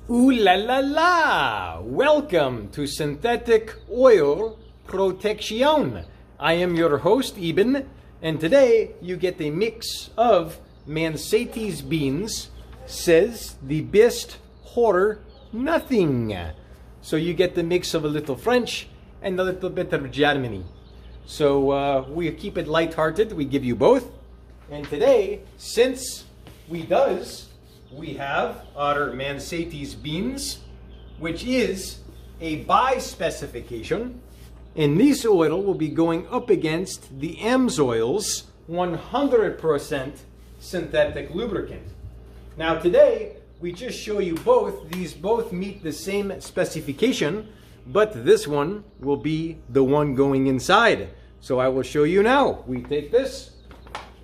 Ooh la la la! Welcome to Synthetic Oil Protection. I am your host, Eben, and today you get a mix of Mercedes-Benz says the best horror nothing. So you get the mix of a little French and a little bit of Germany. So we keep it lighthearted, we give you both. And today, since we have our Mercedes-Benz, which is a buy specification, and this oil will be going up against the Amsoil's 100% synthetic lubricant. Now today, we just show you both. These both meet the same specification, but this one will be the one going inside. So I will show you now. We take this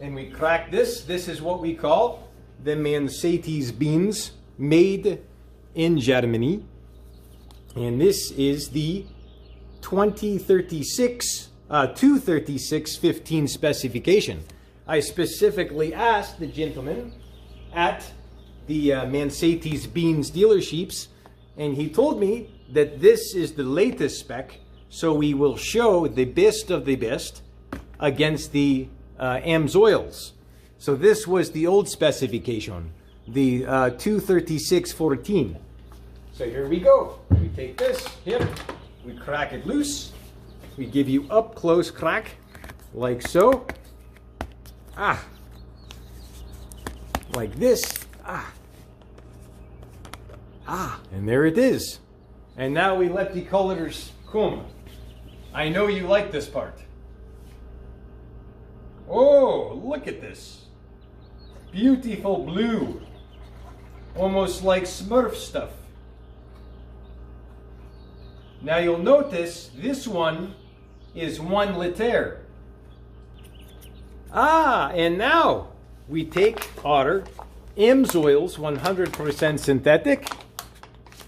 and we crack this. This is what we call the Mercedes-Benz made in Germany. And this is the 236.15 specification. I specifically asked the gentleman at the Mercedes-Benz dealerships, and he told me that this is the latest spec, so we will show the best of the best against the Amsoils. So this was the old specification, the 236.14. So here we go. We take this, here, we crack it loose. We give you up close crack, like so. Like this. And there it is. And now we let the colors come. I know you like this part. Oh, look at this. Beautiful blue. Almost like Smurf stuff. Now you'll notice this one is 1 liter. And now we take our Amsoil's 100% synthetic,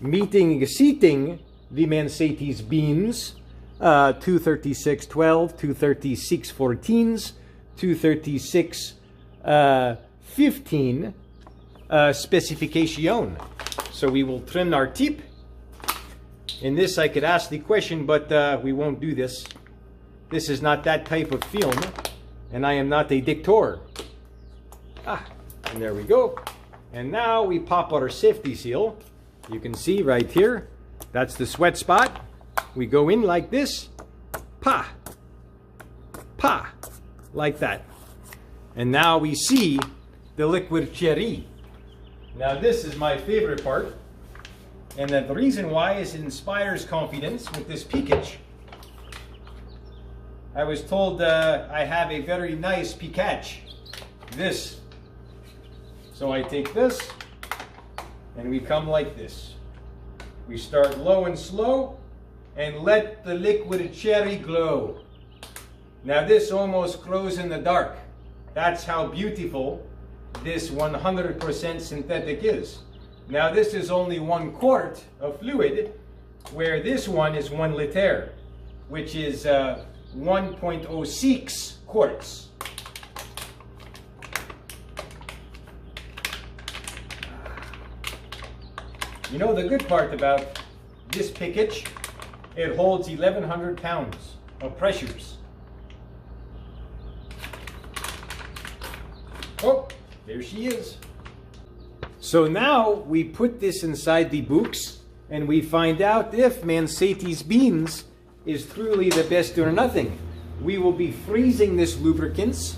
seating the Mercedes-Benz 236.12, 236.14s, 236.15 specification. So we will trim our tip. In this I could ask the question, but we won't do this. This is not that type of film, and I am not a dictator. And there we go. And now we pop our safety seal. You can see right here, that's the sweat spot. We go in like this, pa, like that. And now we see the liquid cherry. Now this is my favorite part. And the reason why is it inspires confidence with this peakage. I was told I have a very nice peakage. This. So I take this and we come like this. We start low and slow and let the liquid cherry glow. Now this almost glows in the dark. That's how beautiful this 100% synthetic is. Now this is only 1 quart of fluid, where this one is 1 liter, which is 1.06 quarts. You know the good part about this pickage, it holds 1,100 pounds of pressures. Oh, there she is. So now we put this inside the books and we find out if Mercedes-Benz is truly the best or nothing. We will be freezing this lubricants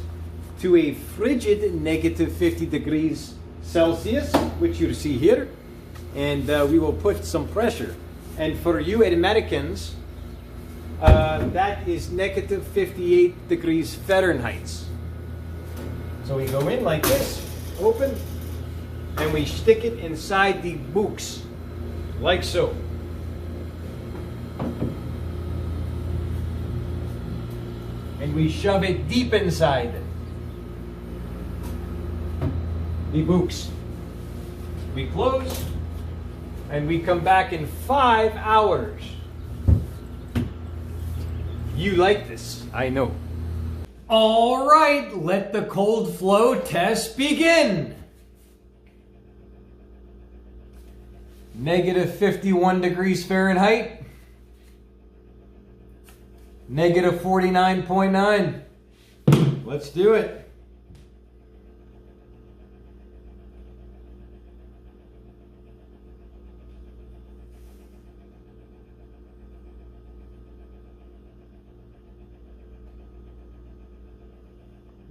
to a frigid -50 degrees Celsius, which you see here, and we will put some pressure. And for you Americans, that is -58 degrees Fahrenheit. So we go in like this, open, and we stick it inside the books, like so. And we shove it deep inside the books. We close, and we come back in 5 hours. You like this, I know. All right, let the cold flow test begin. negative 51 degrees Fahrenheit, negative 49.9. Let's do it.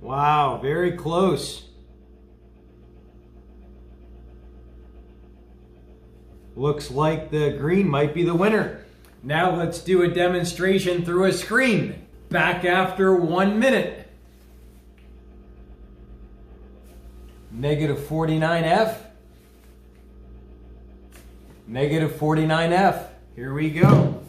Wow, very close. Looks like the green might be the winner. Now let's do a demonstration through a screen. Back after 1 minute. Negative 49F. Negative 49F. Here we go.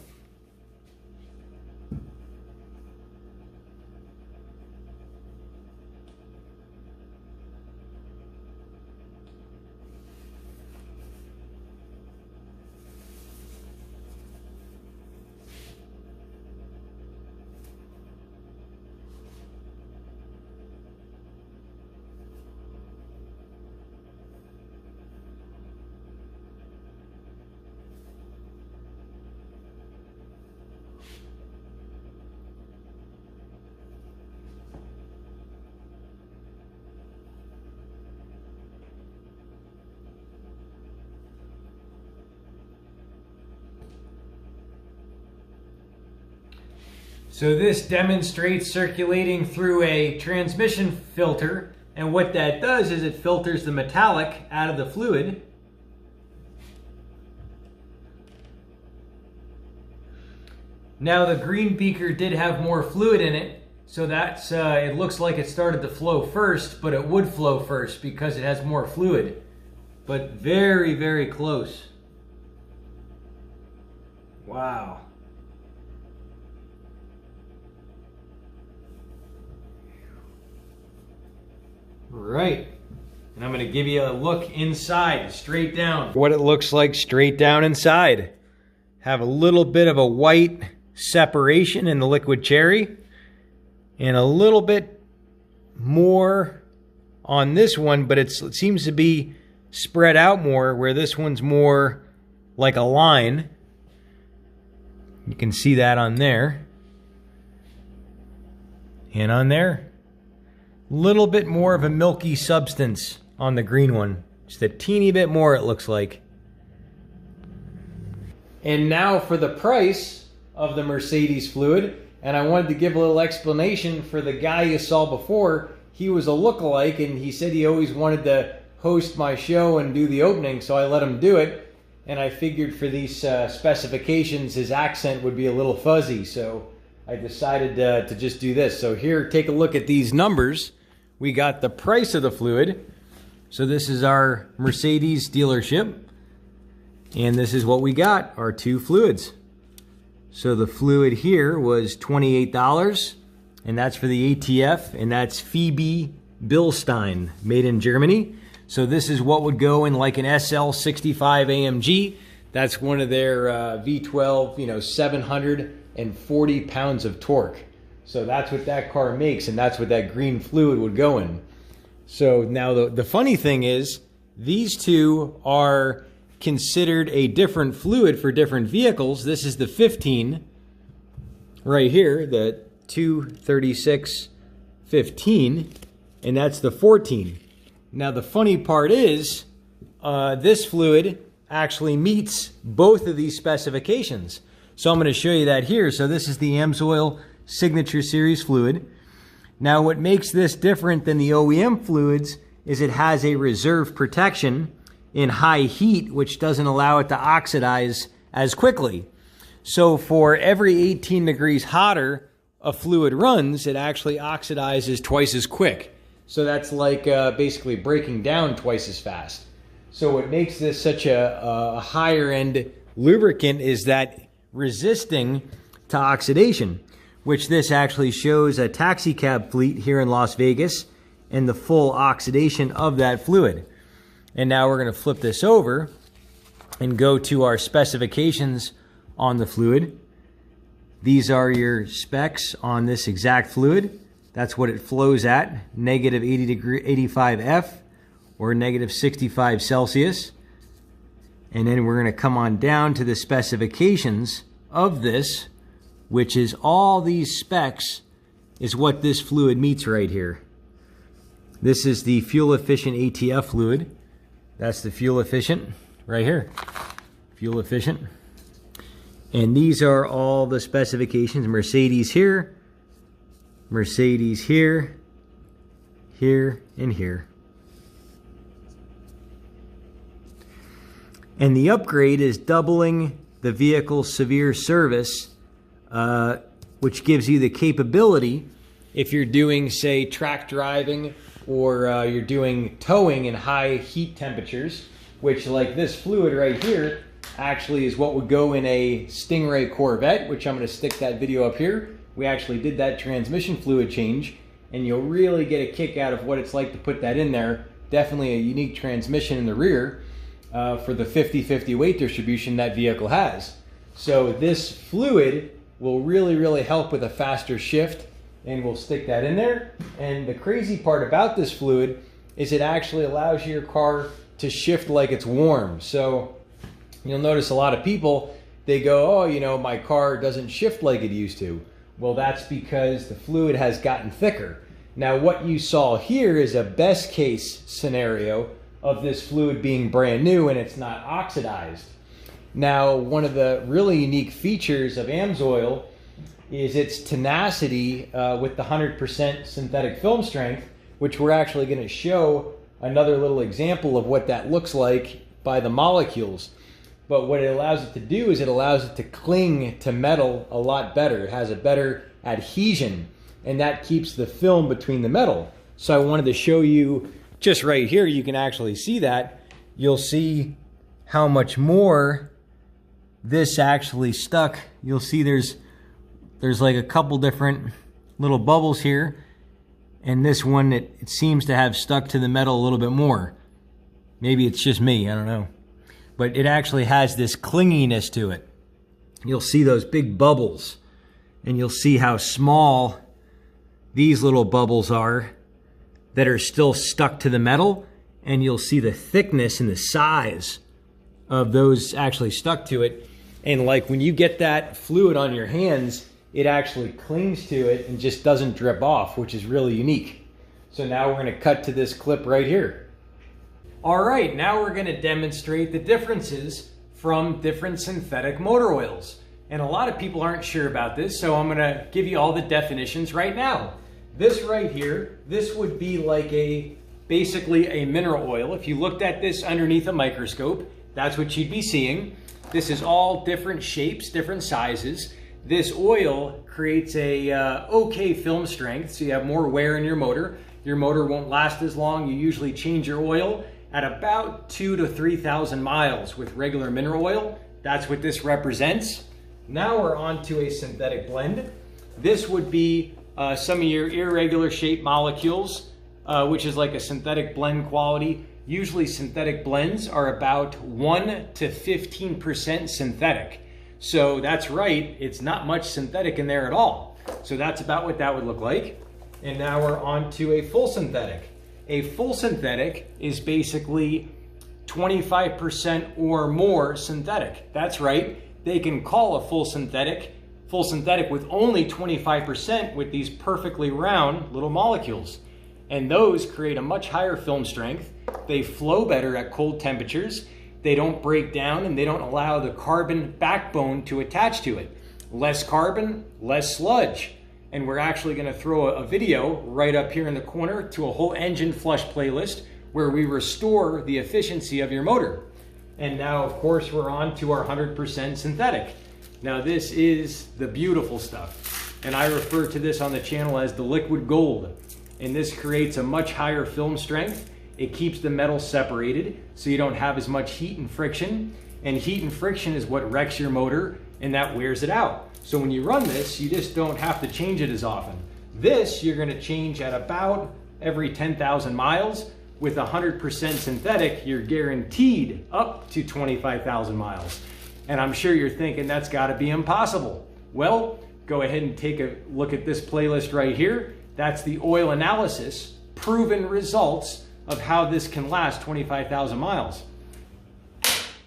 So this demonstrates circulating through a transmission filter, and what that does is it filters the metallic out of the fluid. Now the green beaker did have more fluid in it, so that's it looks like it started to flow first, but it would flow first because it has more fluid. But very, very close. Wow. Right, and I'm going to give you a look inside, straight down. What it looks like straight down inside. Have a little bit of a white separation in the liquid cherry, and a little bit more on this one, but it seems to be spread out more, where this one's more like a line. You can see that on there, and on there. Little bit more of a milky substance on the green one. Just a teeny bit more, it looks like. And now for the price of the Mercedes fluid. And I wanted to give a little explanation for the guy you saw before. He was a lookalike, and he said he always wanted to host my show and do the opening, so I let him do it. And I figured for these specifications, his accent would be a little fuzzy, so I decided to just do this. So here, take a look at these numbers. We got the price of the fluid. So this is our Mercedes dealership. And this is what we got, our two fluids. So the fluid here was $28, and that's for the ATF, and that's Phoebe Bilstein, made in Germany. So this is what would go in like an SL65 AMG. That's one of their V12, 740 pounds of torque. So that's what that car makes, and that's what that green fluid would go in. So now the funny thing is, these two are considered a different fluid for different vehicles. This is the 15 right here, the 236.15, and that's the 14. Now the funny part is, this fluid actually meets both of these specifications. So I'm going to show you that here. So this is the Amsoil Signature Series fluid. Now what makes this different than the OEM fluids is it has a reserve protection in high heat, which doesn't allow it to oxidize as quickly. So for every 18 degrees hotter a fluid runs, it actually oxidizes twice as quick. So that's like basically breaking down twice as fast. So what makes this such a higher end lubricant is that resisting to oxidation, which this actually shows a taxi cab fleet here in Las Vegas and the full oxidation of that fluid. And now we're going to flip this over and go to our specifications on the fluid. These are your specs on this exact fluid. That's what it flows at, negative 85 F or negative 65 Celsius. And then we're going to come on down to the specifications of this, which is all these specs is what this fluid meets right here. This is the fuel efficient ATF fluid. That's the fuel efficient right here. Fuel efficient. And these are all the specifications. Mercedes here, Mercedes here, here, and here. And the upgrade is doubling the vehicle's severe service, which gives you the capability, if you're doing, say, track driving, or you're doing towing in high heat temperatures, which, like this fluid right here, actually is what would go in a Stingray Corvette, which I'm going to stick that video up here. We actually did that transmission fluid change, and you'll really get a kick out of what it's like to put that in there. Definitely a unique transmission in the rear for the 50-50 weight distribution that vehicle has. So this fluid will really help with a faster shift, and we'll stick that in there. And the crazy part about this fluid is it actually allows your car to shift like it's warm. So you'll notice a lot of people, they go, oh, you know, my car doesn't shift like it used to. Well, that's because the fluid has gotten thicker. Now, what you saw here is a best case scenario of this fluid being brand new and it's not oxidized. Now, one of the really unique features of Amsoil is its tenacity with the 100% synthetic film strength, which we're actually going to show another little example of what that looks like by the molecules. But what it allows it to do is it allows it to cling to metal a lot better. It has a better adhesion, and that keeps the film between the metal. So I wanted to show you just right here. You can actually see that. You'll see how much more this actually stuck. You'll see there's like a couple different little bubbles here, and this one, it seems to have stuck to the metal a little bit more. Maybe it's just me, I don't know. But it actually has this clinginess to it. You'll see those big bubbles, and you'll see how small these little bubbles are that are still stuck to the metal, and you'll see the thickness and the size of those actually stuck to it. And like when you get that fluid on your hands, it actually clings to it and just doesn't drip off, which is really unique. So now we're going to cut to this clip right here. All right, now we're going to demonstrate the differences from different synthetic motor oils. And a lot of people aren't sure about this, so I'm going to give you all the definitions right now. This right here, this would be like basically a mineral oil. If you looked at this underneath a microscope, that's what you'd be seeing. This is all different shapes, different sizes. This oil creates a okay film strength, so you have more wear in your motor. Your motor won't last as long. You usually change your oil at about 2,000 to 3,000 miles with regular mineral oil. That's what this represents. Now we're on to a synthetic blend. This would be some of your irregular shaped molecules, which is like a synthetic blend quality. Usually synthetic blends are about 1 to 15% synthetic. So that's right, it's not much synthetic in there at all. So that's about what that would look like. And now we're on to a full synthetic. A full synthetic is basically 25% or more synthetic. That's right, they can call a full synthetic with only 25% with these perfectly round little molecules. And those create a much higher film strength. They flow better at cold temperatures. They don't break down, and they don't allow the carbon backbone to attach to it. Less carbon, less sludge. And we're actually going to throw a video right up here in the corner to a whole engine flush playlist where we restore the efficiency of your motor. And now, of course, we're on to our 100% synthetic. Now, this is the beautiful stuff. And I refer to this on the channel as the liquid gold. And this creates a much higher film strength. It keeps the metal separated so you don't have as much heat and friction. And heat and friction is what wrecks your motor, and that wears it out. So when you run this, you just don't have to change it as often. This you're going to change at about every 10,000 miles. With 100% synthetic, you're guaranteed up to 25,000 miles. And I'm sure you're thinking that's got to be impossible. Well, go ahead and take a look at this playlist right here. That's the oil analysis, proven results of how this can last 25,000 miles.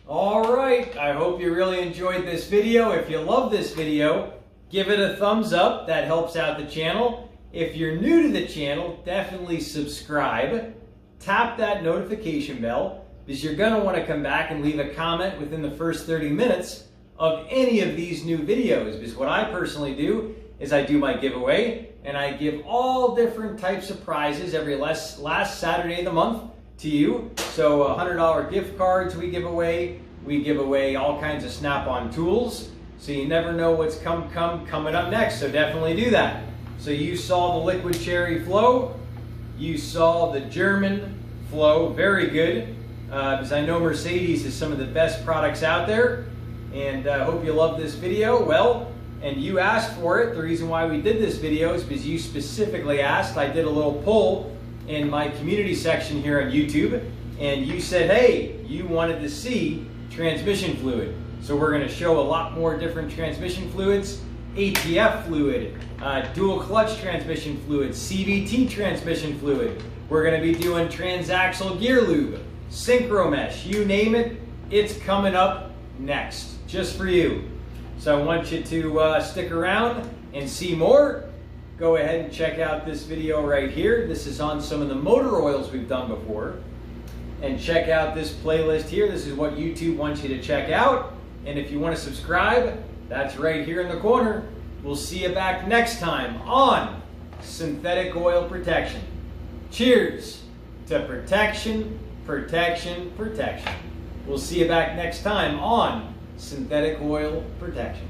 All right, I hope you really enjoyed this video. If you love this video, give it a thumbs up. That helps out the channel. If you're new to the channel, definitely subscribe. Tap that notification bell because you're going to want to come back and leave a comment within the first 30 minutes of any of these new videos. Because what I personally do is I do my giveaway and I give all different types of prizes every last Saturday of the month to you. So $100 gift cards we give away. We give away all kinds of snap-on tools. So you never know what's coming up next. So definitely do that. So you saw the liquid cherry flow. You saw the German flow. Very good. Because I know Mercedes is some of the best products out there. And I hope you love this video. Well, and you asked for it. The reason why we did this video is because you specifically asked. I did a little poll in my community section here on YouTube, and you said, hey, you wanted to see transmission fluid. So we're going to show a lot more different transmission fluids, ATF fluid, dual clutch transmission fluid, CVT transmission fluid. We're going to be doing transaxle gear lube, synchro mesh, you name it, it's coming up next, just for you. So I want you to stick around and see more. Go ahead and check out this video right here. This is on some of the motor oils we've done before. And check out this playlist here. This is what YouTube wants you to check out. And if you want to subscribe, that's right here in the corner. We'll see you back next time on synthetic oil protection. Cheers to protection, protection, protection. We'll see you back next time on synthetic oil protection.